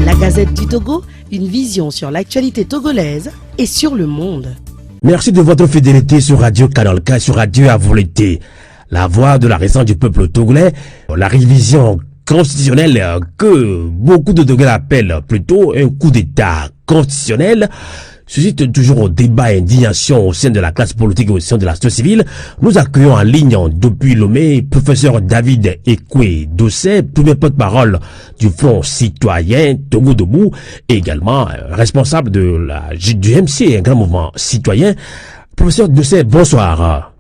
La Gazette du Togo, une vision sur l'actualité togolaise et sur le monde. Merci de votre fidélité sur Radio Canal K, sur Radio Avolete, la voix de la raison du peuple togolais, la révision constitutionnelle que beaucoup de Togolais appellent plutôt un coup d'État constitutionnel, suscite toujours débat et indignation au sein de la classe politique et au sein de la société civile. Nous accueillons en ligne depuis Lomé professeur David Ekwe Dossé, premier porte-parole du Front citoyen Togo Debout, et également responsable du MC, un grand mouvement citoyen. Professeur Dossé, bonsoir.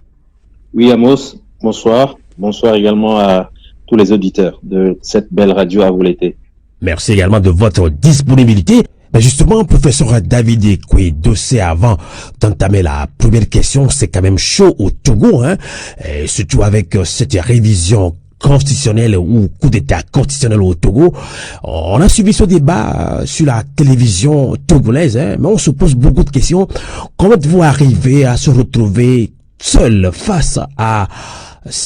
Oui, Amos, bonsoir. Bonsoir également à tous les auditeurs de cette belle radio à vous l'été. Merci également de votre disponibilité. Mais justement, professeur David Ekwe Dossé, avant d'entamer la première question, c'est quand même chaud au Togo, hein, et surtout avec cette révision constitutionnelle ou coup d'État constitutionnel au Togo. On a suivi ce débat sur la télévision togolaise, hein, mais on se pose beaucoup de questions. Comment êtes-vous arrivé à se retrouver seul face à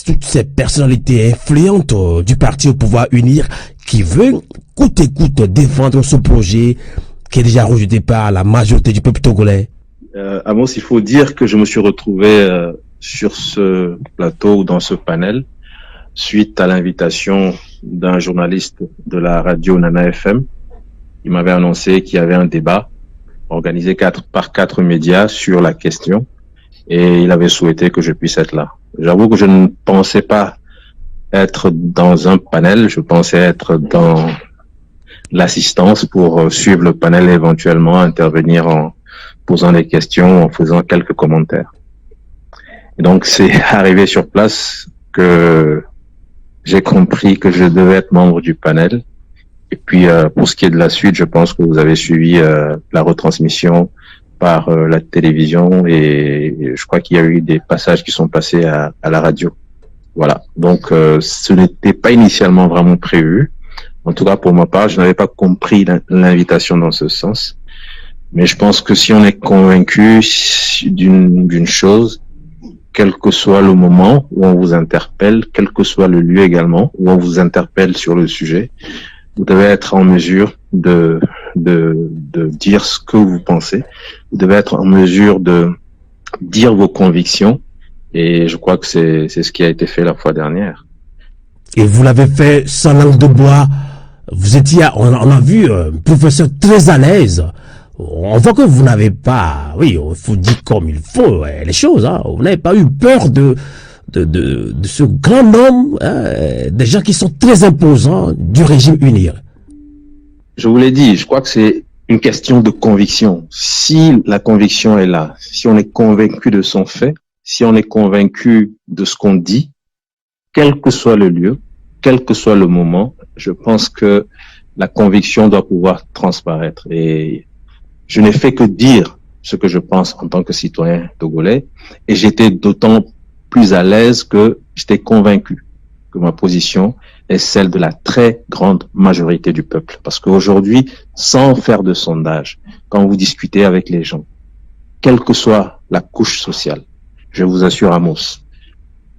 toutes ces personnalités influentes du parti au pouvoir unir qui veut coûte que coûte défendre ce projet qui est déjà rejeté par la majorité du peuple togolais? Amos, il faut dire que je me suis retrouvé sur ce plateau ou dans ce panel suite à l'invitation d'un journaliste de la radio Nana FM. Il m'avait annoncé qu'il y avait un débat organisé par quatre médias sur la question et il avait souhaité que je puisse être là. J'avoue que je ne pensais pas être dans un panel, je pensais être dans l'assistance pour suivre le panel et éventuellement intervenir en posant des questions, en faisant quelques commentaires. Et donc c'est arrivé sur place que j'ai compris que je devais être membre du panel. Et puis pour ce qui est de la suite, je pense que vous avez suivi la retransmission par la télévision et je crois qu'il y a eu des passages qui sont passés à la radio. Voilà, donc ce n'était pas initialement vraiment prévu. En tout cas, pour ma part, je n'avais pas compris l'invitation dans ce sens. Mais je pense que si on est convaincu d'une chose, quel que soit le moment où on vous interpelle, quel que soit le lieu également où on vous interpelle sur le sujet, vous devez être en mesure de dire ce que vous pensez. Vous devez être en mesure de dire vos convictions. Et je crois que c'est ce qui a été fait la fois dernière. Et vous l'avez fait sans langue de bois. Vous étiez, on a vu un professeur très à l'aise. On voit que vous n'avez pas, oui, il faut dire comme il faut les choses, hein. Vous n'avez pas eu peur de ce grand homme, hein, des gens qui sont très imposants du régime unir. Je vous l'ai dit, je crois que c'est une question de conviction. Si la conviction est là, si on est convaincu de son fait, si on est convaincu de ce qu'on dit, quel que soit le lieu, quel que soit le moment, je pense que la conviction doit pouvoir transparaître. Et je n'ai fait que dire ce que je pense en tant que citoyen togolais. Et j'étais d'autant plus à l'aise que j'étais convaincu que ma position est celle de la très grande majorité du peuple. Parce qu'aujourd'hui, sans faire de sondage, quand vous discutez avec les gens, quelle que soit la couche sociale, je vous assure, Amos,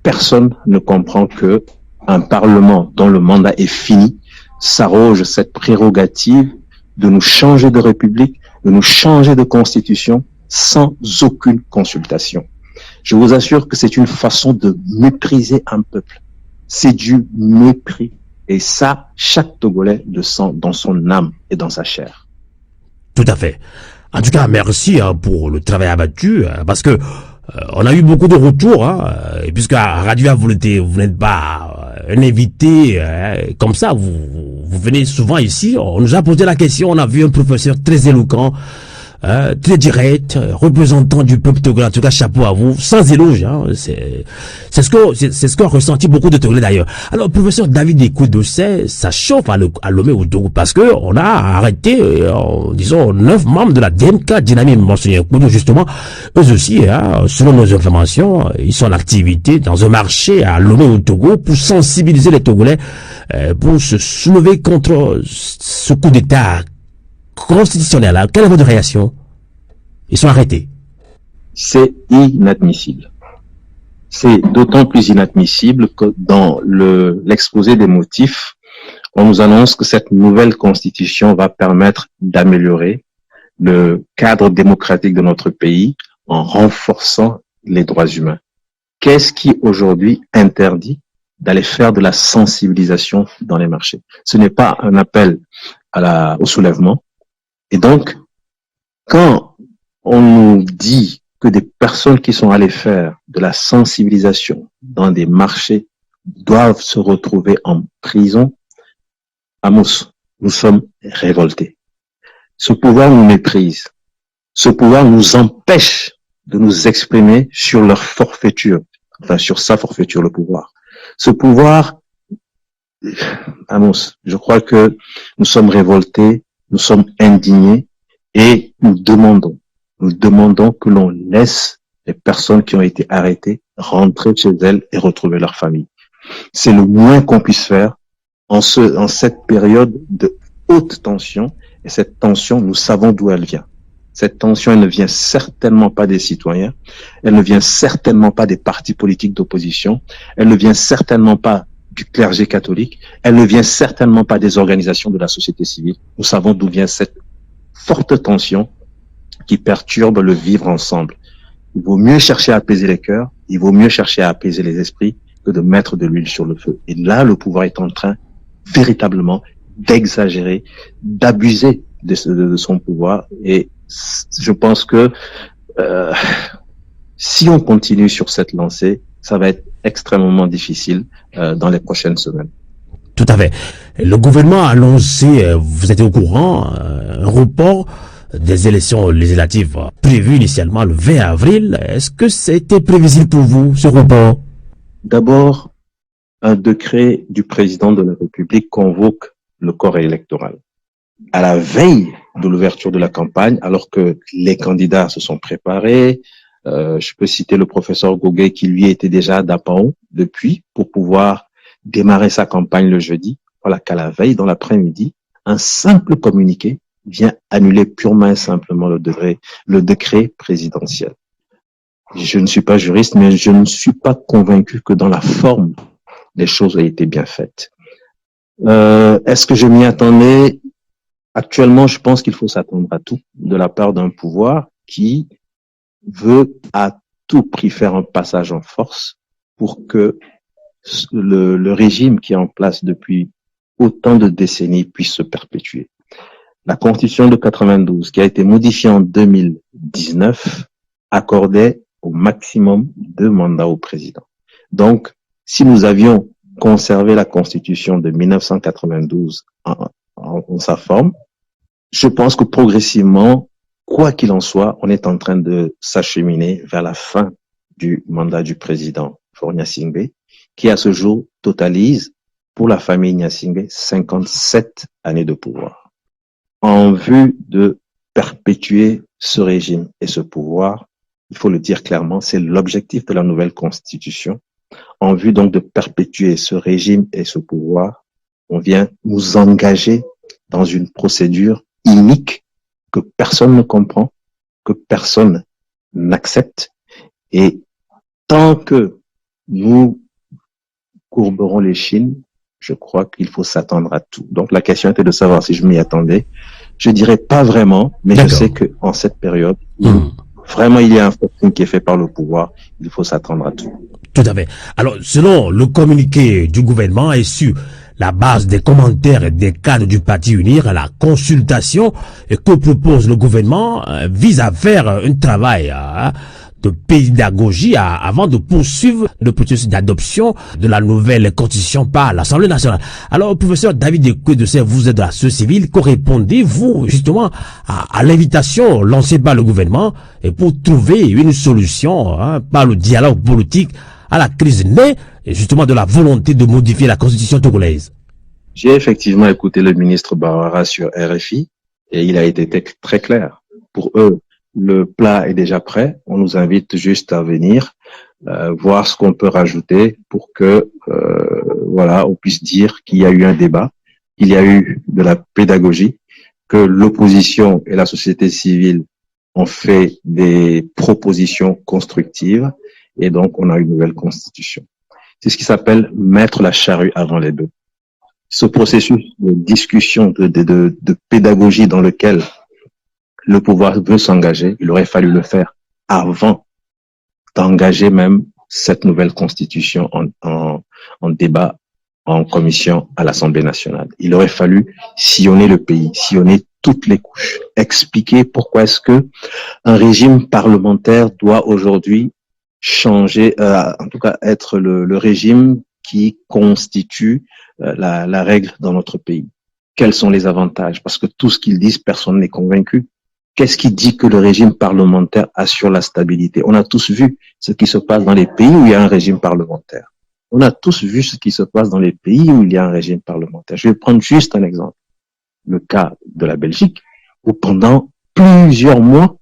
personne ne comprend que un Parlement dont le mandat est fini s'arroge cette prérogative de nous changer de république, de nous changer de constitution sans aucune consultation. Je vous assure que c'est une façon de mépriser un peuple. C'est du mépris. Et ça, chaque Togolais le sent dans son âme et dans sa chair. Tout à fait. En tout cas, merci pour le travail abattu, parce que on a eu beaucoup de retours, hein, puisque à Radio Avolete, vous n'êtes pas un invité comme ça, vous venez souvent ici, on nous a posé la question, on a vu un professeur très éloquent, très direct, représentant du peuple togolais, en tout cas chapeau à vous, sans éloge, hein, c'est ce qu'a ressenti beaucoup de Togolais d'ailleurs. Alors professeur David Ekwe Dossé, ça chauffe à Lomé au Togo parce que on a arrêté, disons 9 membres de la DMK Dynamique Monseigneur Koudou justement, eux aussi, hein, selon nos informations, ils sont en activité dans un marché à Lomé au Togo pour sensibiliser les Togolais, pour se soulever contre ce coup d'État constitutionnel. Quelle est votre réaction? Ils sont arrêtés. C'est inadmissible. C'est d'autant plus inadmissible que dans l'exposé des motifs, on nous annonce que cette nouvelle constitution va permettre d'améliorer le cadre démocratique de notre pays en renforçant les droits humains. Qu'est-ce qui aujourd'hui interdit d'aller faire de la sensibilisation dans les marchés? Ce n'est pas un appel au soulèvement. Et donc, quand on nous dit que des personnes qui sont allées faire de la sensibilisation dans des marchés doivent se retrouver en prison, Amos, nous sommes révoltés. Ce pouvoir nous méprise. Ce pouvoir nous empêche de nous exprimer sur leur forfaiture, enfin sur sa forfaiture, le pouvoir. Ce pouvoir, Amos, je crois que nous sommes révoltés, nous sommes indignés et nous demandons que l'on laisse les personnes qui ont été arrêtées rentrer chez elles et retrouver leur famille. C'est le moins qu'on puisse faire en cette période de haute tension. Et cette tension, nous savons d'où elle vient. Cette tension, elle ne vient certainement pas des citoyens. Elle ne vient certainement pas des partis politiques d'opposition. Elle ne vient certainement pas du clergé catholique. Elle ne vient certainement pas des organisations de la société civile. Nous savons d'où vient cette forte tension qui perturbe le vivre ensemble. Il vaut mieux chercher à apaiser les cœurs. Il vaut mieux chercher à apaiser les esprits que de mettre de l'huile sur le feu. Et là, le pouvoir est en train véritablement d'exagérer, d'abuser de son pouvoir. Et je pense que si on continue sur cette lancée, ça va être extrêmement difficile dans les prochaines semaines. Tout à fait. Le gouvernement a annoncé, vous êtes au courant, un report des élections législatives prévues initialement le 20 avril. Est-ce que c'était prévisible pour vous, ce report? D'abord, un décret du président de la République convoque le corps électoral. À la veille de l'ouverture de la campagne, alors que les candidats se sont préparés, je peux citer le professeur Goguet qui lui était déjà à Dapao depuis pour pouvoir démarrer sa campagne le jeudi. Voilà qu'à la veille, dans l'après-midi, un simple communiqué vient annuler purement et simplement le décret présidentiel. Je ne suis pas juriste, mais je ne suis pas convaincu que dans la forme, les choses aient été bien faites. Est-ce que je m'y attendais? Actuellement, je pense qu'il faut s'attendre à tout de la part d'un pouvoir qui veut à tout prix faire un passage en force pour que le régime qui est en place depuis autant de décennies puisse se perpétuer. La Constitution de 92, qui a été modifiée en 2019, accordait au maximum 2 mandats au président. Donc, si nous avions conservé la Constitution de 1992 en sa forme, je pense que progressivement, quoi qu'il en soit, on est en train de s'acheminer vers la fin du mandat du président Faure Gnassingbé, qui à ce jour totalise pour la famille Gnassingbé 57 années de pouvoir. En vue de perpétuer ce régime et ce pouvoir, il faut le dire clairement, c'est l'objectif de la nouvelle Constitution. En vue donc de perpétuer ce régime et ce pouvoir, on vient nous engager dans une procédure inique que personne ne comprend, que personne n'accepte. Et tant que nous courberons les chines, je crois qu'il faut s'attendre à tout. Donc la question était de savoir si je m'y attendais. Je dirais pas vraiment, mais je sais que en cette période, vraiment il y a un forcing qui est fait par le pouvoir, il faut s'attendre à tout. Tout à fait. Alors, selon le communiqué du gouvernement et sur la base des commentaires des cadres du Parti Unir, la consultation que propose le gouvernement vise à faire un travail de pédagogie avant de poursuivre le processus d'adoption de la nouvelle constitution par l'Assemblée nationale. Alors, professeur David Ekwe, vous êtes de la société civile, que répondez-vous justement à l'invitation lancée par le gouvernement et pour trouver une solution par le dialogue politique à la crise née justement de la volonté de modifier la constitution togolaise? J'ai effectivement écouté le ministre Bawara sur RFI et il a été très clair. Pour eux, le plat est déjà prêt. On nous invite juste à venir voir ce qu'on peut rajouter pour que voilà, on puisse dire qu'il y a eu un débat, qu'il y a eu de la pédagogie, que l'opposition et la société civile ont fait des propositions constructives et donc on a une nouvelle constitution. C'est ce qui s'appelle mettre la charrue avant les bœufs. ce processus de discussion, de pédagogie dans lequel le pouvoir veut s'engager, il aurait fallu le faire avant d'engager même cette nouvelle constitution en débat en commission à l'Assemblée nationale. Il aurait fallu sillonner le pays, sillonner toutes les couches, expliquer pourquoi est-ce que un régime parlementaire doit aujourd'hui changer, en tout cas être le régime qui constitue la règle dans notre pays. Quels sont les avantages? Parce que tout ce qu'ils disent, personne n'est convaincu. Qu'est-ce qui dit que le régime parlementaire assure la stabilité? On a tous vu ce qui se passe dans les pays où il y a un régime parlementaire. On a tous vu ce qui se passe dans les pays où il y a un régime parlementaire. Je vais prendre juste un exemple. Le cas de la Belgique, où pendant plusieurs mois,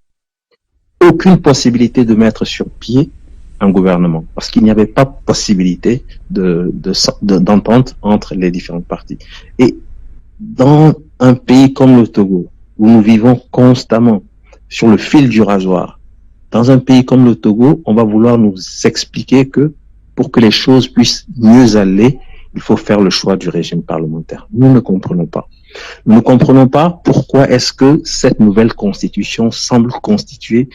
aucune possibilité de mettre sur pied un gouvernement, parce qu'il n'y avait pas possibilité d'entente entre les différentes parties. Et dans un pays comme le Togo, où nous vivons constamment sur le fil du rasoir, dans un pays comme le Togo, on va vouloir nous expliquer que pour que les choses puissent mieux aller, il faut faire le choix du régime parlementaire. Nous ne comprenons pas. Nous ne comprenons pas pourquoi est-ce que cette nouvelle constitution semble constituer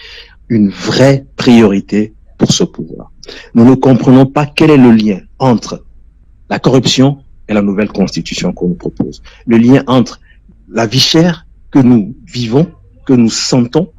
une vraie priorité pour ce pouvoir. Nous ne comprenons pas quel est le lien entre la corruption et la nouvelle constitution qu'on nous propose. Le lien entre la vie chère que nous vivons, que nous sentons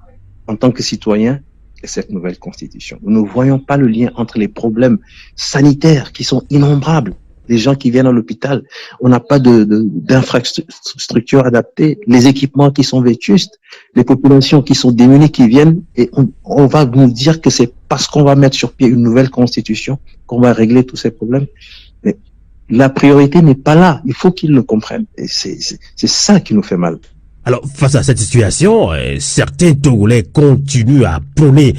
en tant que citoyens et cette nouvelle constitution. Nous ne voyons pas le lien entre les problèmes sanitaires qui sont innombrables. Les gens qui viennent à l'hôpital, on n'a pas d'infrastructures adaptées, les équipements qui sont vétustes, les populations qui sont démunies qui viennent, et on va nous dire que c'est parce qu'on va mettre sur pied une nouvelle constitution qu'on va régler tous ces problèmes. Mais la priorité n'est pas là, il faut qu'ils le comprennent. Et c'est ça qui nous fait mal. Alors, face à cette situation, certains Togolais continuent à prôner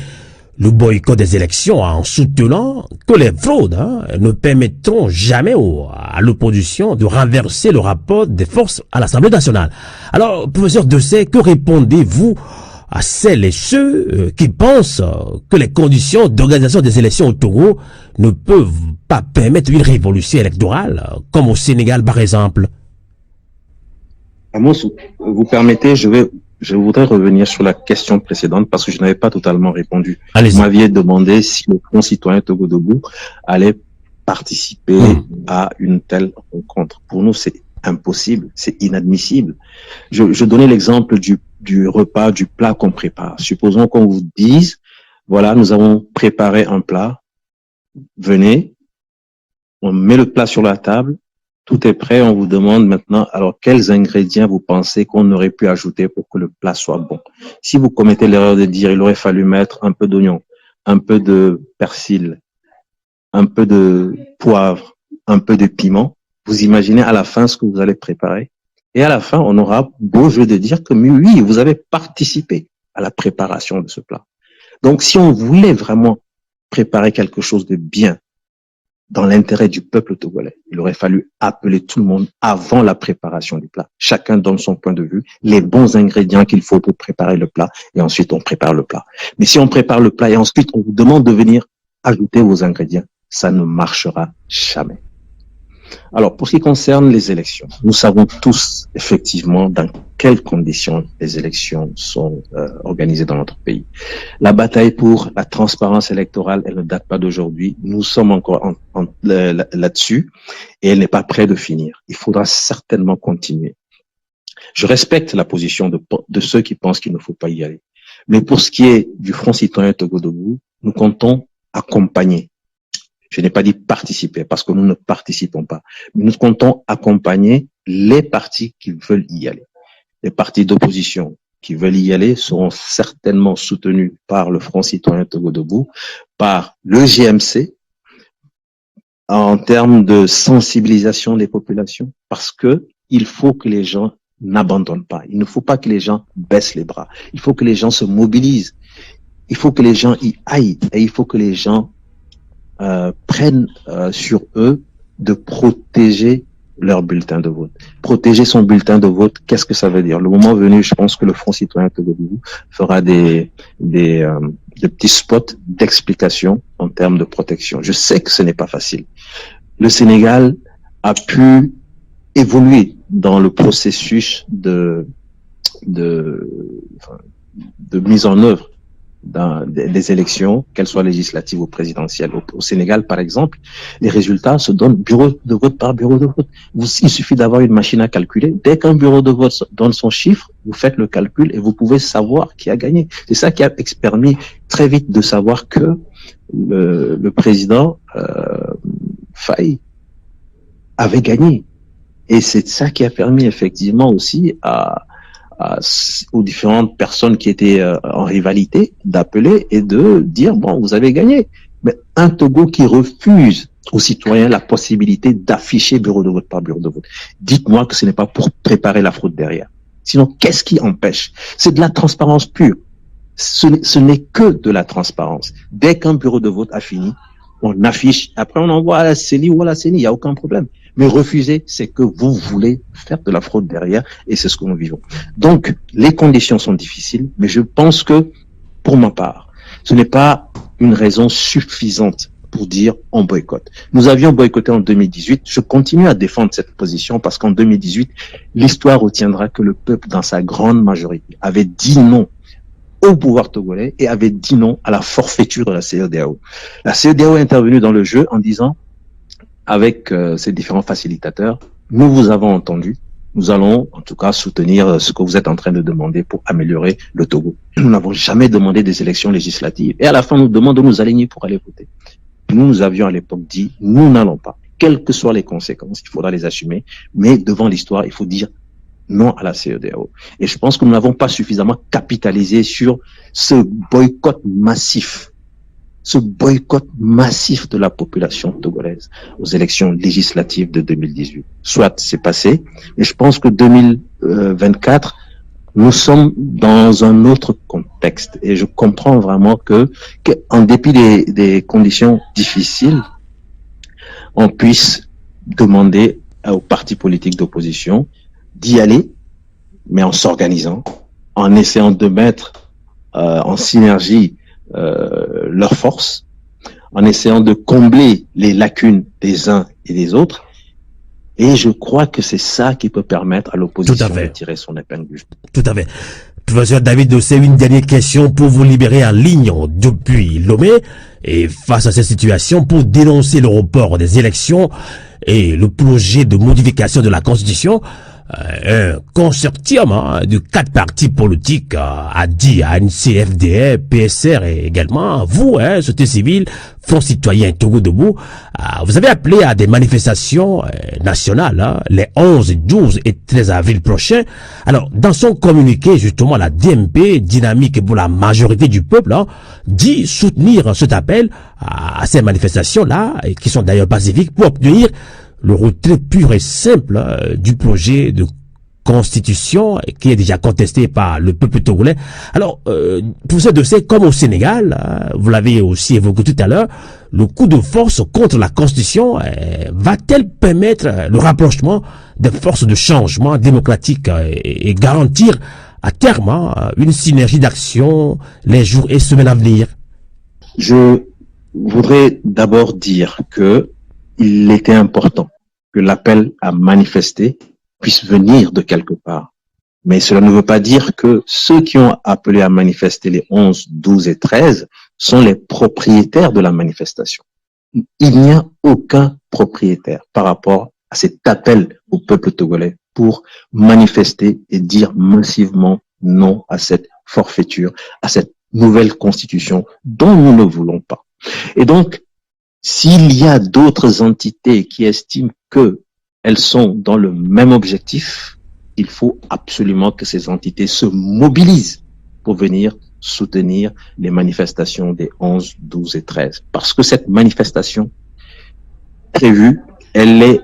le boycott des élections en soutenant que les fraudes ne permettront jamais à l'opposition de renverser le rapport des forces à l'Assemblée nationale. Alors, professeur Dessay, que répondez-vous à celles et ceux qui pensent que les conditions d'organisation des élections au Togo ne peuvent pas permettre une révolution électorale, comme au Sénégal par exemple? Amos, vous permettez, je voudrais revenir sur la question précédente parce que je n'avais pas totalement répondu. Vous m'aviez demandé si le Front citoyen Togo Debout allait participer à une telle rencontre. Pour nous, c'est impossible, c'est inadmissible. Je donnais l'exemple du repas, du plat qu'on prépare. Supposons qu'on vous dise, voilà, nous avons préparé un plat, venez, on met le plat sur la table, tout est prêt, on vous demande maintenant, alors quels ingrédients vous pensez qu'on aurait pu ajouter pour que le plat soit bon? Si vous commettez l'erreur de dire, il aurait fallu mettre un peu d'oignon, un peu de persil, un peu de poivre, un peu de piment, vous imaginez à la fin ce que vous allez préparer. Et à la fin, on aura beau jeu de dire que oui, vous avez participé à la préparation de ce plat. Donc, si on voulait vraiment préparer quelque chose de bien, dans l'intérêt du peuple togolais, il aurait fallu appeler tout le monde avant la préparation du plat. Chacun donne son point de vue, les bons ingrédients qu'il faut pour préparer le plat, et ensuite on prépare le plat. Mais si on prépare le plat et ensuite on vous demande de venir ajouter vos ingrédients, ça ne marchera jamais. Alors, pour ce qui concerne les élections, nous savons tous effectivement dans quelles conditions les élections sont organisées dans notre pays. La bataille pour la transparence électorale, elle ne date pas d'aujourd'hui. Nous sommes encore là-dessus et elle n'est pas près de finir. Il faudra certainement continuer. Je respecte la position de ceux qui pensent qu'il ne faut pas y aller. Mais pour ce qui est du Front citoyen Togo Debout, nous comptons accompagner. Je n'ai pas dit participer parce que nous ne participons pas. Nous comptons accompagner les partis qui veulent y aller. Les partis d'opposition qui veulent y aller seront certainement soutenus par le Front citoyen Togo Debout, par le GMC, en termes de sensibilisation des populations, parce que il faut que les gens n'abandonnent pas. Il ne faut pas que les gens baissent les bras. Il faut que les gens se mobilisent. Il faut que les gens y aillent et il faut que les gens prennent sur eux de protéger leur bulletin de vote. Protéger son bulletin de vote, qu'est-ce que ça veut dire? Le moment venu, je pense que le Front citoyen Togo Debout fera des petits spots d'explication en termes de protection. Je sais que ce n'est pas facile. Le Sénégal a pu évoluer dans le processus de mise en œuvre des élections, qu'elles soient législatives ou présidentielles. Au Sénégal, par exemple, les résultats se donnent bureau de vote par bureau de vote. Il suffit d'avoir une machine à calculer. Dès qu'un bureau de vote donne son chiffre, vous faites le calcul et vous pouvez savoir qui a gagné. C'est ça qui a permis très vite de savoir que le président Faye avait gagné. Et c'est ça qui a permis effectivement aussi aux différentes personnes qui étaient en rivalité d'appeler et de dire, bon, vous avez gagné. Mais un Togo qui refuse aux citoyens la possibilité d'afficher bureau de vote par bureau de vote. Dites-moi que ce n'est pas pour préparer la fraude derrière. Sinon, qu'est-ce qui empêche? C'est de la transparence pure. Ce n'est que de la transparence. Dès qu'un bureau de vote a fini, on affiche. Après, on envoie à la CENI ou à la CENI. Il n'y a aucun problème. Mais refuser, c'est que vous voulez faire de la fraude derrière et c'est ce que nous vivons. Donc, les conditions sont difficiles, mais je pense que, pour ma part, ce n'est pas une raison suffisante pour dire on boycotte. Nous avions boycotté en 2018. Je continue à défendre cette position parce qu'en 2018, l'histoire retiendra que le peuple, dans sa grande majorité, avait dit non au pouvoir togolais et avait dit non à la forfaiture de la CEDEAO. La CEDEAO est intervenue dans le jeu en disant, avec ces différents facilitateurs, nous vous avons entendu, nous allons en tout cas soutenir ce que vous êtes en train de demander pour améliorer le Togo. Nous n'avons jamais demandé des élections législatives et à la fin nous demandons de nous aligner pour aller voter. Nous avions à l'époque dit, nous n'allons pas, quelles que soient les conséquences, il faudra les assumer, mais devant l'histoire, il faut dire non à la CEDEAO. Et je pense que nous n'avons pas suffisamment capitalisé sur ce boycott massif de la population togolaise aux élections législatives de 2018. Soit c'est passé, mais je pense que 2024, nous sommes dans un autre contexte. Et je comprends vraiment qu'en dépit des conditions difficiles, on puisse demander aux partis politiques d'opposition d'y aller, mais en s'organisant, en essayant de mettre en synergie leurs forces, en essayant de combler les lacunes des uns et des autres. Et je crois que c'est ça qui peut permettre à l'opposition de tirer son épingle du jeu. Tout à fait. Professeur David Dossé, une dernière question pour vous libérer en ligne depuis Lomé. Et face à cette situation, pour dénoncer le report des élections et le projet de modification de la Constitution, un consortium de 4 partis politiques a dit à NCFDR, PSR et également vous, société civile, Front citoyen Togo Debout, vous avez appelé à des manifestations nationales les 11, 12 et 13 avril prochains. Alors, dans son communiqué, justement, la DMP, dynamique pour la majorité du peuple, dit soutenir cet appel à ces manifestations-là, qui sont d'ailleurs pacifiques, pour obtenir le retrait pur et simple du projet de constitution qui est déjà contesté par le peuple togolais. Alors, pour ce dossier, comme au Sénégal, vous l'avez aussi évoqué tout à l'heure, le coup de force contre la constitution va-t-elle permettre le rapprochement des forces de changement démocratique et garantir à terme une synergie d'action les jours et semaines à venir? Je voudrais d'abord dire que il était important que l'appel à manifester puisse venir de quelque part. Mais cela ne veut pas dire que ceux qui ont appelé à manifester les 11, 12 et 13 sont les propriétaires de la manifestation. Il n'y a aucun propriétaire par rapport à cet appel au peuple togolais pour manifester et dire massivement non à cette forfaiture, à cette nouvelle constitution dont nous ne voulons pas. Et donc, s'il y a d'autres entités qui estiment qu'elles sont dans le même objectif, il faut absolument que ces entités se mobilisent pour venir soutenir les manifestations des 11, 12 et 13. Parce que cette manifestation prévue, elle est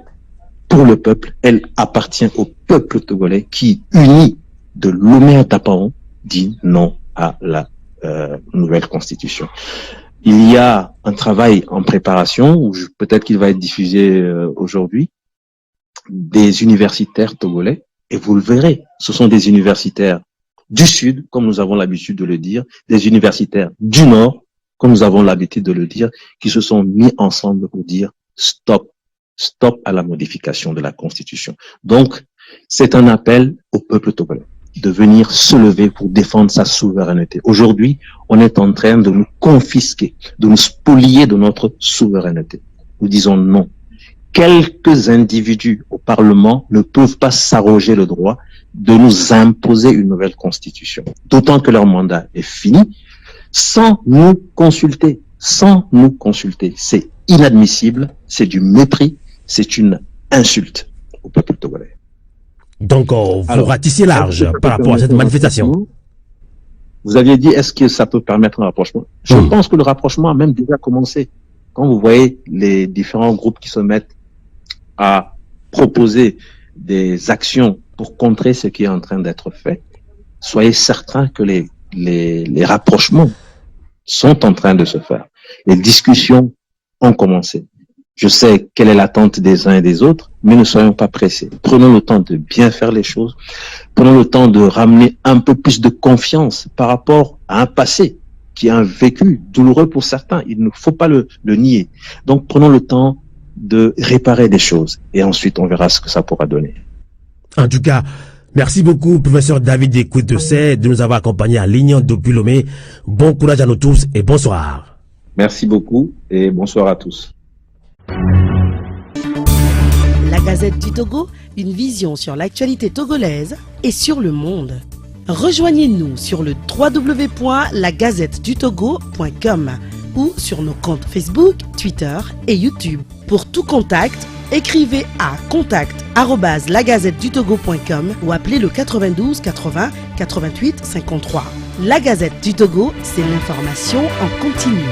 pour le peuple, elle appartient au peuple togolais qui, uni de Lomé à Tapaon, dit non à la nouvelle constitution. Il y a un travail en préparation, peut-être qu'il va être diffusé aujourd'hui, des universitaires togolais, et vous le verrez, ce sont des universitaires du Sud, comme nous avons l'habitude de le dire, des universitaires du Nord, comme nous avons l'habitude de le dire, qui se sont mis ensemble pour dire stop stop à la modification de la Constitution. Donc, c'est un appel au peuple togolais de venir se lever pour défendre sa souveraineté. Aujourd'hui, on est en train de nous confisquer, de nous spolier de notre souveraineté. Nous disons non. Quelques individus au Parlement ne peuvent pas s'arroger le droit de nous imposer une nouvelle constitution. D'autant que leur mandat est fini, sans nous consulter. Sans nous consulter. C'est inadmissible, c'est du mépris, c'est une insulte au peuple togolais. Donc, vous ratissez large par rapport à cette manifestation. Vous aviez dit, est-ce que ça peut permettre un rapprochement? Je pense que le rapprochement a même déjà commencé. Quand vous voyez les différents groupes qui se mettent à proposer des actions pour contrer ce qui est en train d'être fait, soyez certains que les rapprochements sont en train de se faire. Les discussions ont commencé. Je sais quelle est l'attente des uns et des autres, mais ne soyons pas pressés. Prenons le temps de bien faire les choses. Prenons le temps de ramener un peu plus de confiance par rapport à un passé qui a un vécu douloureux pour certains. Il ne faut pas le nier. Donc, prenons le temps de réparer des choses et ensuite on verra ce que ça pourra donner. En tout cas, merci beaucoup, professeur David Ekouetosé, de nous avoir accompagnés en ligne depuis Lomé. Bon courage à nous tous et bonsoir. Merci beaucoup et bonsoir à tous. La Gazette du Togo, une vision sur l'actualité togolaise et sur le monde. Rejoignez-nous sur le www.lagazettedutogo.com ou sur nos comptes Facebook, Twitter et YouTube. Pour tout contact, écrivez à contact@lagazettedutogo.com ou appelez le 92 80 88 53. La Gazette du Togo, c'est l'information en continu.